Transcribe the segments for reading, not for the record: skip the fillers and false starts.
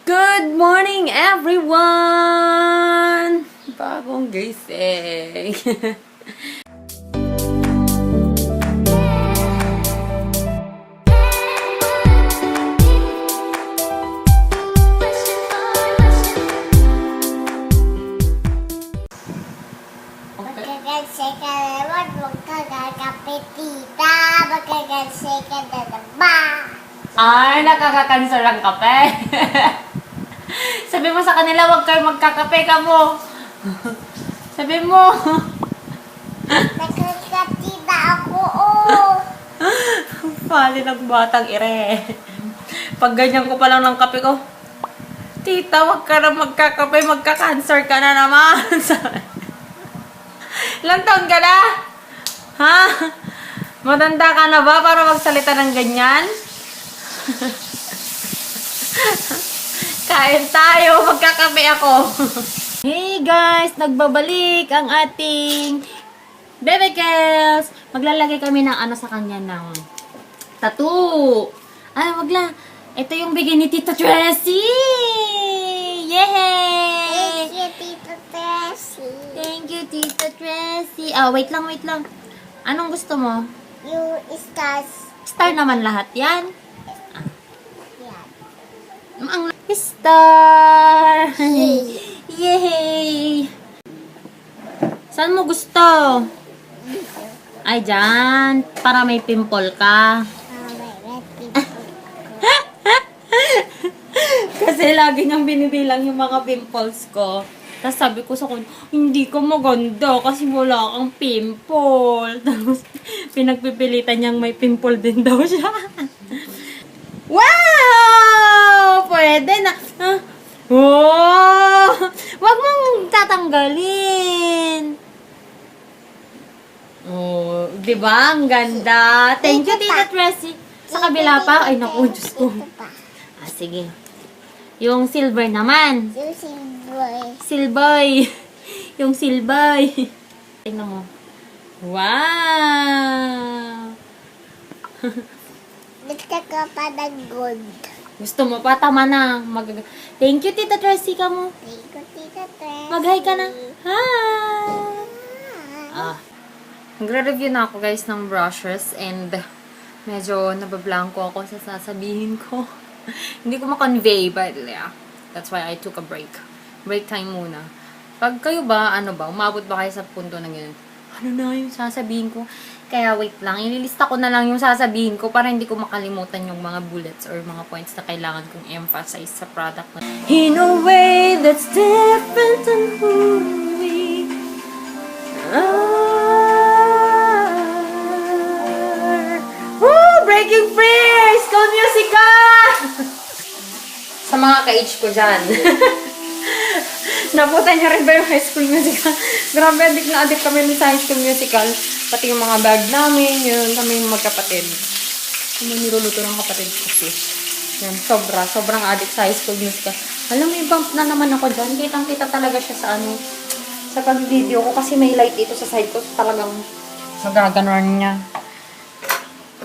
Good morning, everyone! Bagong gising. Magkagansay ka naman, magkagagapi tita, magkagansay ka na naman. Ay, nakakakanser ang kape. Sabi mo sa kanila, huwag kayo magkakape ka mo. Sabi mo. Nagkakatita ako, oh. Pali ng batang ire. Pag ganyan ko pa lang ng kape ko, tita, huwag ka na magkakape, magkakanser ka na naman. Ilang taon ka na? Ha? Matanda ka na ba para magsalita ng ganyan? Kain tayo, magkakape ako. Hey guys, nagbabalik ang ating bebekels. Maglalagay kami ng ano sa kanya ng tattoo. Ay, wag lang. Ito yung bigay ni Tita Tresee. Yay! Thank you, Tita Tresee. Thank you, Tita Tresee. Ah, wait lang. Anong gusto mo? Yung stars. Star naman lahat yan. Yan. Ang star! Yay! Yay! Saan mo gusto? Ay, dyan. Para may pimple ka. May red people. Kasi lagi niyang binibilang yung mga pimples ko. Tapos sabi ko sa kanya, hindi ka maganda kasi wala kang pimple. Tapos pinagpipilitan niyang may pimple din daw siya. Wow! Pwede na. Oh! Wag mong tatanggalin. Oh, 'di ba? Ang ganda. Thank you, Tita Tresee. Sa kabila pa. Ay, naku, Diyos ko. Ah, sige. Yung silver naman. Yung silver. Silboy. Yung silboy. Tingnan mo. Wow! Nagtaka pa ng gold. Gusto mo pa? Tama na. Thank you, Tita Tresee ka mo. Thank you, Tita Tresee. Mag-hi ka na. Hi! Ah. Magre-review na ako guys ng brushes and medyo nabablanko ako sa sasabihin ko. Hindi ko ma-convey but yeah. That's why I took a break. Break time muna. Pag kayo ba, umabot ba kayo sa punto na ganyan? Ano na yung sasabihin ko? Kaya wait lang, ililista ko na lang yung sasabihin ko para hindi ko makalimutan yung mga bullets or mga points na kailangan kong emphasize sa product na. In a way that's different than who we are. Woo! Breaking free! School music ka! Sa mga ka-age ko dyan. Naputan niya rin ba yung High School Musical? Grabe, adik na adik kami sa High School Musical. Pati yung mga bag namin, yun, kami yung magkapatid. Yung niluluto ng kapatid ko fish. Yan, sobrang adik sa High School Musical. Alam mo, may bump na naman ako dyan. Kitang-kita talaga siya sa sa pag-video ko kasi may light dito sa side ko. Talagang nagaganon niya.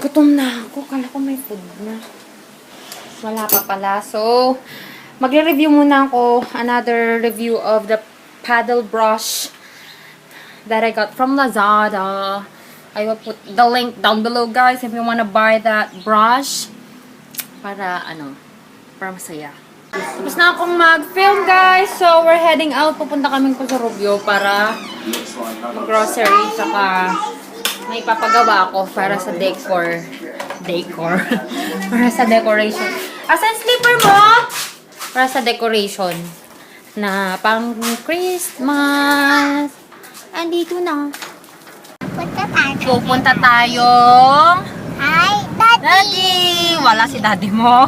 Gutom na ako. Kala ko may food na. Wala pa pala. So, magre-review muna ako. Another review of the paddle brush that I got from Lazada. I will put the link down below, guys, if you wanna buy that brush. Para, para masaya. Tapos na akong mag-film, guys. So, we're heading out. Pupunta kami sa Rubio para mag-grocery. Saka, may papagawa ako para sa decor. Para sa decoration. Asan slipper mo? Para sa decoration na pang Christmas. Andito na. Pupunta tayong Hi, Daddy! Wala si daddy mo.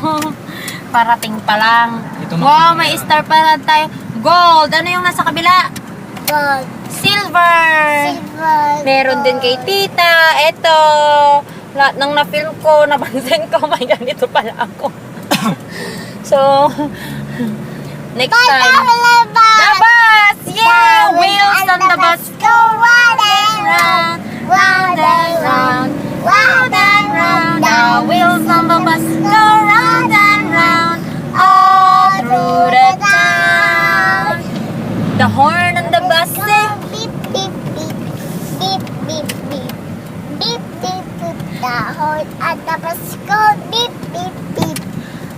Parating pa lang. Wow, may star pa na tayo. Gold. Ano yung nasa kabila? Gold. Silver. Meron din kay tita. Ito. Lahat ng na-film ko, napansin ko, may ganito pala ako. So, next time. The bus! Yeah! Wheels on the bus go round and round, round and round, round and round. The wheels on the bus go round and round all through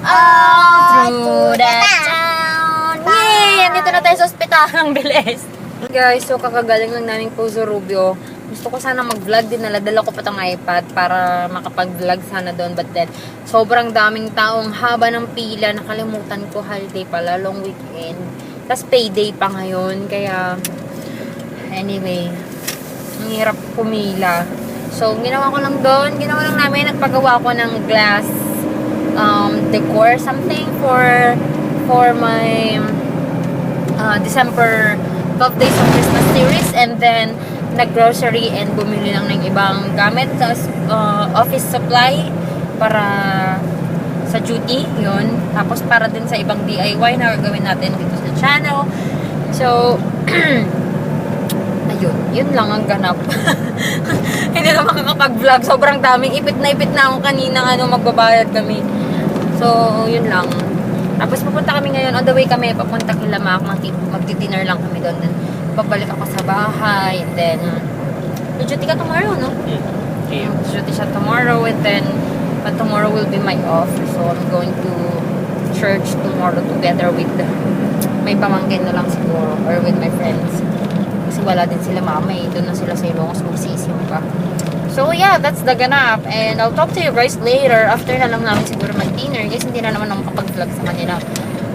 all through the town. Yay! Andito na tayo sa ospital. Ang bilis. Guys, so kakagaling lang namin po sa Rubio. Gusto ko sana mag-vlog din. Naladala ko pa tong iPad para makapag-vlog sana doon. But then, sobrang daming taong haba ng pila. Nakalimutan ko, holiday pala, long weekend. Tapos payday pa ngayon. Kaya, anyway, ang hirap pumila. So, ginawa ko lang doon. Ginawa lang namin. Nagpagawa ko ng glass decor. Something for my December 12 days of Christmas series. And then, nag-grocery and bumili lang ng ibang gamit sa office supply para sa duty, yun. Tapos para din sa ibang DIY na gagawin natin dito sa channel. So, ayun. Yun lang ang ganap. Hindi na makakapag-vlog. Sobrang daming ipit na ako kanina magbabayad kami. So, yun lang. Tapos pupunta kami ngayon. On the way kami, papunta kila Mac. Magdi-dinner lang kami doon. Babalik ako sa bahay, and then duty ka tomorrow, no? Yeah. Duty siya tomorrow, and then but tomorrow will be my off, so I'm going to church tomorrow together with may pamangkin na lang siguro, or with my friends, kasi wala din sila mama doon na sila sa Ilongos magsisim pa. So yeah, that's the ganap, and I'll talk to you guys later. After na lang namin siguro mag-dinner, guys. Hindi na naman ako kapag-vlog sa kanila,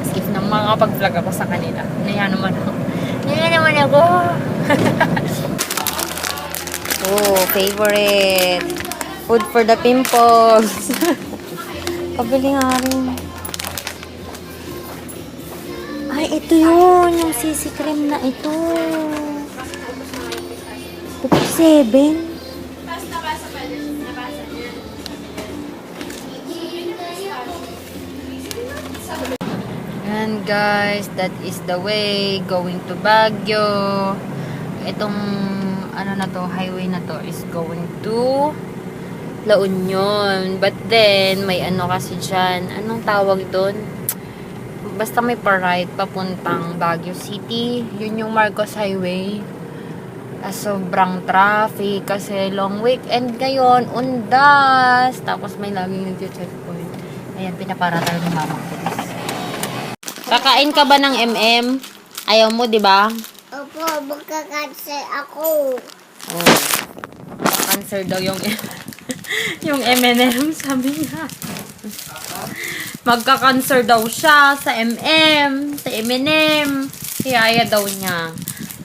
as if na makakapag-vlog ako sa kanila. Naya naman ako. Oh, favorite. Food for the pimples. Pabili nga rin. Ay, ito yun. Yung CC cream na ito. 57. And guys, that is the way going to Baguio. Itong na to, highway na to is going to La Union. But then may kasi dyan, anong tawag doon? Basta may pa-right papuntang Baguio City. Yun yung Marcos Highway. Sobrang traffic kasi long weekend ngayon, undas. Tapos may laging nag-checkpoint. Ayan, pinaparatan ng mama ko. Kakain ka ba ng MM? Ayaw mo, di ba? Opo, magka-cancer ako. Oh. Cancer daw yung yung M&M, sabi niya. Magka-cancer daw siya sa MM, sa M&M. Kaya daw niya.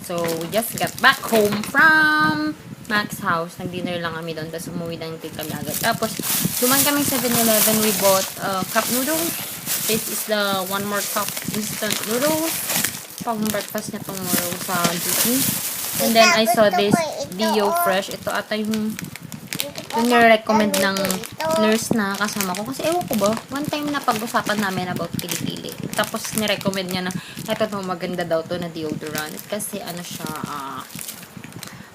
So, we just got back home from Mac's house. Nag-dinner lang kami doon. Tapos umuwi lang din kami agad. Tapos, duman kami 7-Eleven. We bought cup noodles. This is the one more cup instant noodles. Pang breakfast niya tomorrow sa duty. And then, I saw this Bio Fresh. Ito ata yung nire-recommend ng nurse na kasama ko. Kasi ewan ko ba, one time na pag-usapan namin about kilikili. Tapos, nire-recommend niya na ito to, maganda daw to na deodorant. Kasi ano siya,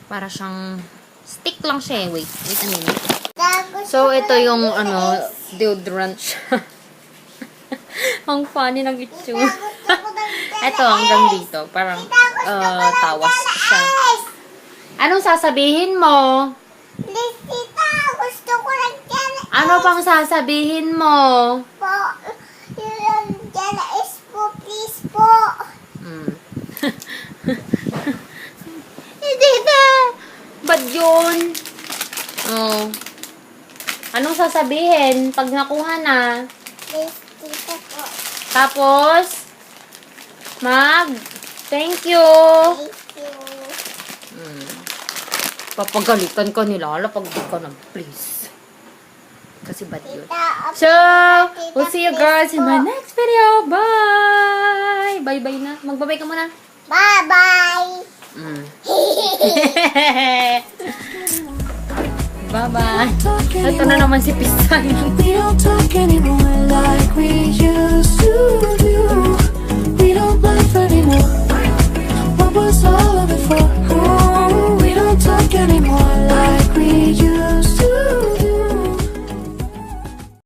para siyang stick lang siya eh. Wait a minute. So, ito yung deodorant siya. Ang funny ng itsura. Ito, hanggang dito. Parang, tawas siya. Anong sasabihin mo? Please, tita, gusto ko lang dyan. Ano pang sasabihin mo? Po, yung dyan is po, please po. Hindi na. Ba't yun? Oh. Anong sasabihin pag nakuha na? Please, tita po. Tapos, thank you. Thank you. Papagalitan ka nila. Pag di ka na, please. Kasi bad yun. Tita, So, we'll see you guys in my next video. Bye! Bye-bye na. Magbabay ka muna. bye-bye. Bye-bye. Ito na naman si Pisay. We don't talk anymore like we used